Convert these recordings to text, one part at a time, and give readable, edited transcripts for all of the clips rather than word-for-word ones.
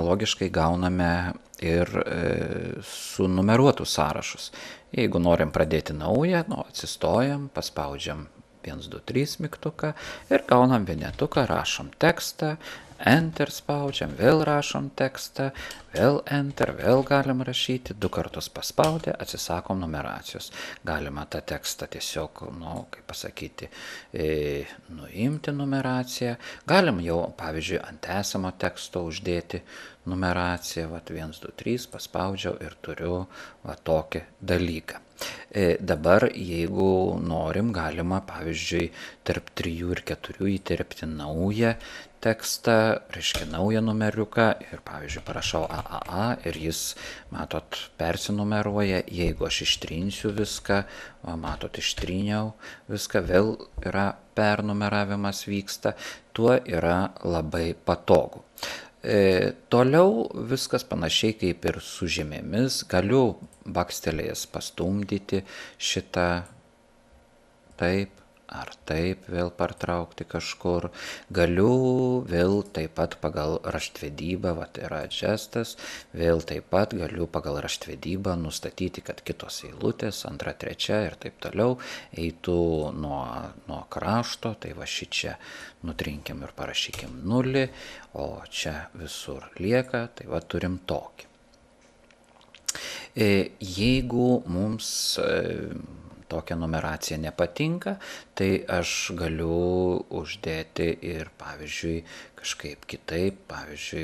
Logiškai gauname ir sunumeruotus sąrašus. Jeigu norim pradėti naują, atsistojam, paspaudžiam 1, 2, 3 mygtuką ir gaunam vienetuką, rašom tekstą, Enter spaudžiam, vėl rašom tekstą, vėl Enter, vėl galim rašyti, 2 kartus paspaudę, atsisakom numeracijos. Galima tą tekstą tiesiog, kaip pasakyti, nuimti numeraciją. Galim jau, pavyzdžiui, ant esamo teksto uždėti numeraciją, 1, 2, 3, paspaudžiau ir turiu tokį dalyką. Dabar, jeigu norim, galima, pavyzdžiui, tarp 3 ir 4 įterpti naują tekstą, reiškia naują numeriuką ir, pavyzdžiui, parašau AAA ir jis, matot, persinumeruoja. Jeigu aš ištrinsiu viską, matot, ištryniau viską, vėl yra pernumeravimas vyksta, tuo yra labai patogu. Toliau viskas panašiai kaip ir su žymėmis. Galiu bakstelėjęs pastumdyti šitą taip ar taip, vėl partraukti kažkur. Galiu vėl taip pat pagal raštvedybą, yra adjustas, vėl taip pat galiu pagal raštvedybą nustatyti, kad kitos eilutės, 2, 3 ir taip toliau eitų nuo krašto. Tai šičia nutrinkim ir parašykim 0, o čia visur lieka, tai turim tokį. Jeigu mums tokia numeracija nepatinka, tai aš galiu uždėti ir, pavyzdžiui, kažkaip kitaip, pavyzdžiui,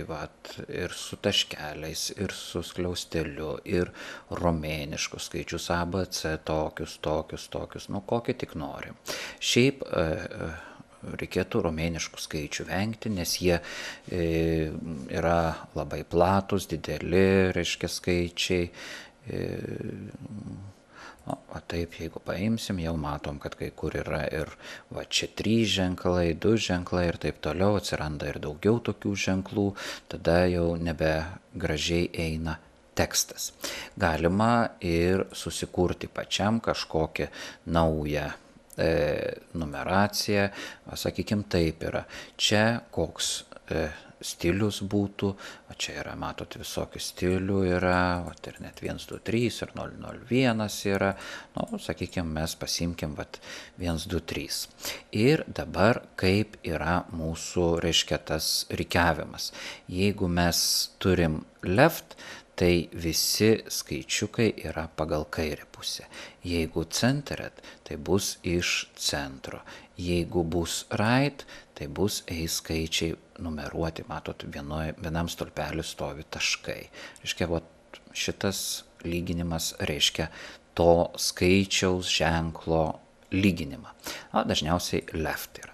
ir su taškeliais, ir su skliausteliu, ir romėniškus skaičius A, B, C, tokius, kokį tik norim. Šiaip reikėtų romėniškų skaičių vengti, nes jie yra labai platus, dideli, reiškia, skaičiai. Taip, jeigu paimsim, jau matom, kad kai kur yra ir čia 3 ženklai, 2 ženklai ir taip toliau, atsiranda ir daugiau tokių ženklų, tada jau nebe gražiai eina tekstas. Galima ir susikurti pačiam kažkokią naują numeraciją, sakykim, taip yra. Čia koks stilius būtų, čia yra, matot, visokių stilių yra, ir net 1, 2, 3 ir 0, 0, 1 yra, sakykim, mes pasimkim 1, 2, 3. Ir dabar kaip yra mūsų, reiškia, tas rikiavimas. Jeigu mes turim left, tai visi skaičiukai yra pagal kairę pusę. Jeigu centered, tai bus iš centro. Jeigu bus right, tai bus skaičiai numeruoti, matot, vienam stulpeliu stovi taškai. Reiškia, šitas lyginimas reiškia to skaičiaus ženklo lyginimą. Dažniausiai left yra.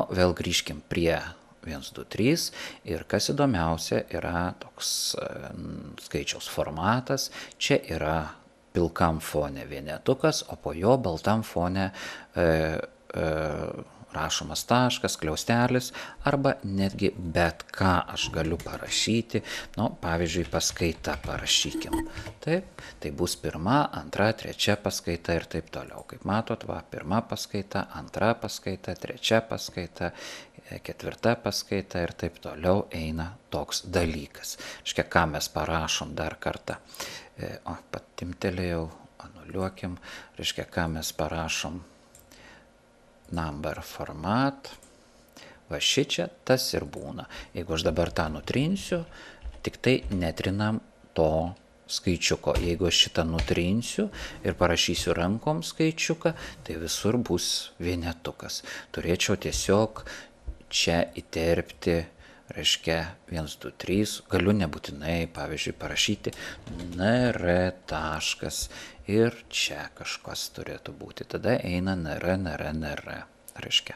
Vėl grįžkim prie 1, 2, 3 ir kas įdomiausia yra toks skaičiaus formatas. Čia yra pilkam fone vienetukas, o po jo baltam fone rašomas taškas, kliaustelis arba netgi bet ką aš galiu parašyti. Pavyzdžiui, paskaita parašykim. Taip, tai bus 1, 2, 3 paskaita ir taip toliau. Kaip matot, 1 paskaita, 2 paskaita, 3 paskaita, 4 paskaita ir taip toliau eina toks dalykas. Reiškia, ką mes parašom dar kartą. Patimtelėjau, anuliuokim. Reiškia, ką mes parašom. Number format. Šičia tas ir būna. Jeigu aš dabar tą nutrinsiu, tik tai netrinam to skaičiuko. Jeigu aš šitą nutrinsiu ir parašysiu rankom skaičiuką, tai visur bus vienetukas. Turėčiau tiesiog čia įterpti, reiškia, 1, 2, 3. Galiu nebūtinai, pavyzdžiui, parašyti nr taškas. Ir čia kažkas turėtų būti. Tada eina nr. Reiškia,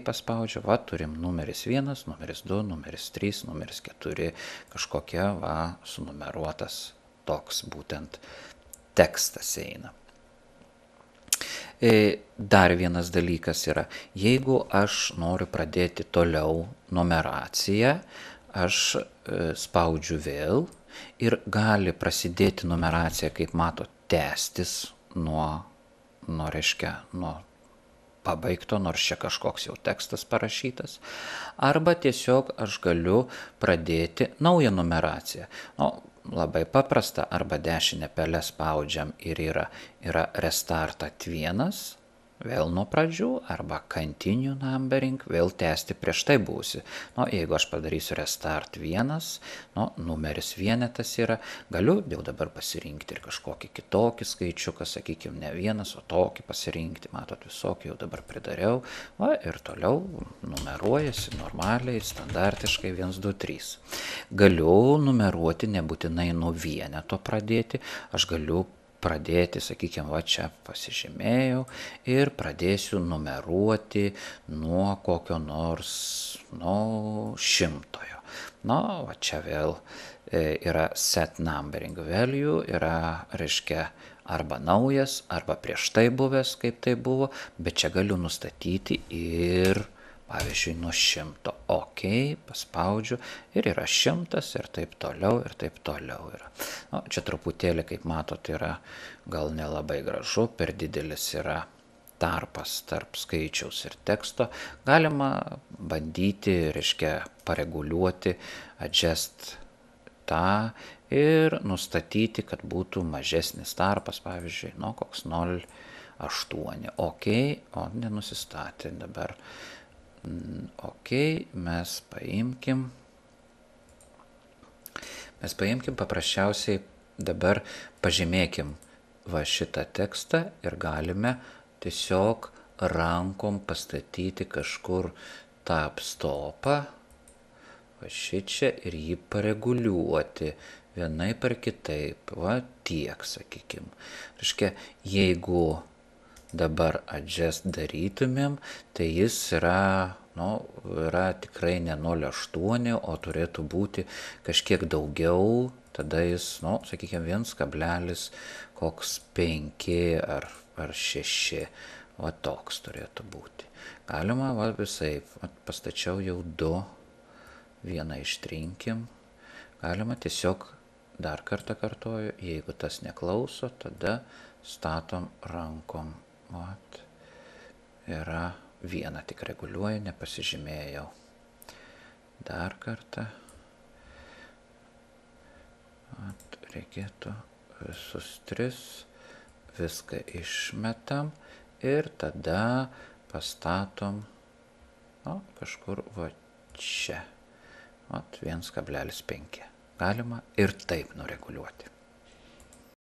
paspaudžiu, turim numeris 1, numeris 2, numeris 3, numeris 4, kažkokia sunumeruotas toks būtent tekstas eina. Dar vienas dalykas yra, jeigu aš noriu pradėti toliau numeraciją, aš spaudžiu vėl ir gali prasidėti numeracija, kaip matot, tęstis nuo pabaigto, nors čia kažkoks jau tekstas parašytas. Arba tiesiog aš galiu pradėti naują numeraciją. Labai paprasta, arba dešinę pelę spaudžiam ir yra restart 1, vėl nuo pradžių, arba continue numbering, vėl tęsti prieš tai būsi. Jeigu aš padarysiu restart 1, numeris vienetas yra, galiu jau dabar pasirinkti ir kažkokį kitokį skaičiuką, sakykime, ne vienas, o tokį pasirinkti, matot, visokį jau dabar pridariau, ir toliau numeruojasi normaliai, standartiškai 1, 2, 3. Galiu numeruoti nebūtinai nuo vieneto pradėti, aš galiu pradėti, sakykime, čia pasižymėjau ir pradėsiu numeruoti nuo kokio nors, 100. Čia vėl yra set numbering value, yra, reiškia, arba naujas, arba prieš tai buvęs, kaip tai buvo, bet čia galiu nustatyti ir pavyzdžiui, nuo 100. OK, paspaudžiu ir yra 100 ir taip toliau yra. Čia truputėlį, kaip matot, yra gal nelabai gražu, per didelis yra tarpas tarp skaičiaus ir teksto. Galima bandyti, reiškia, pareguliuoti, adjust tą ir nustatyti, kad būtų mažesnis tarpas, pavyzdžiui, koks 0,8. OK, o nenusistatė dabar. OK, mes paimkim paprasčiausiai, dabar pažymėkim šitą tekstą ir galime tiesiog rankom pastatyti kažkur tab stopą, šičia, ir jį pareguliuoti vienaip ar kitaip, tiek, sakykim. Reiškia, jeigu dabar adjust darytumėm, tai jis yra tikrai ne 0,8, o turėtų būti kažkiek daugiau, tada jis, sakykime, 1,5 ar 6, toks turėtų būti. Galima visai, pastačiau jau 2, vieną ištrinkim, galima tiesiog, dar kartą kartoju, jeigu tas neklauso, tada statom rankom. Yra vieną tik reguliuoju, nepasižymėjau. Dar kartą. Reikėtų visus 3, viską išmetam ir tada pastatom kažkur čia. 1,5. Galima ir taip nureguliuoti.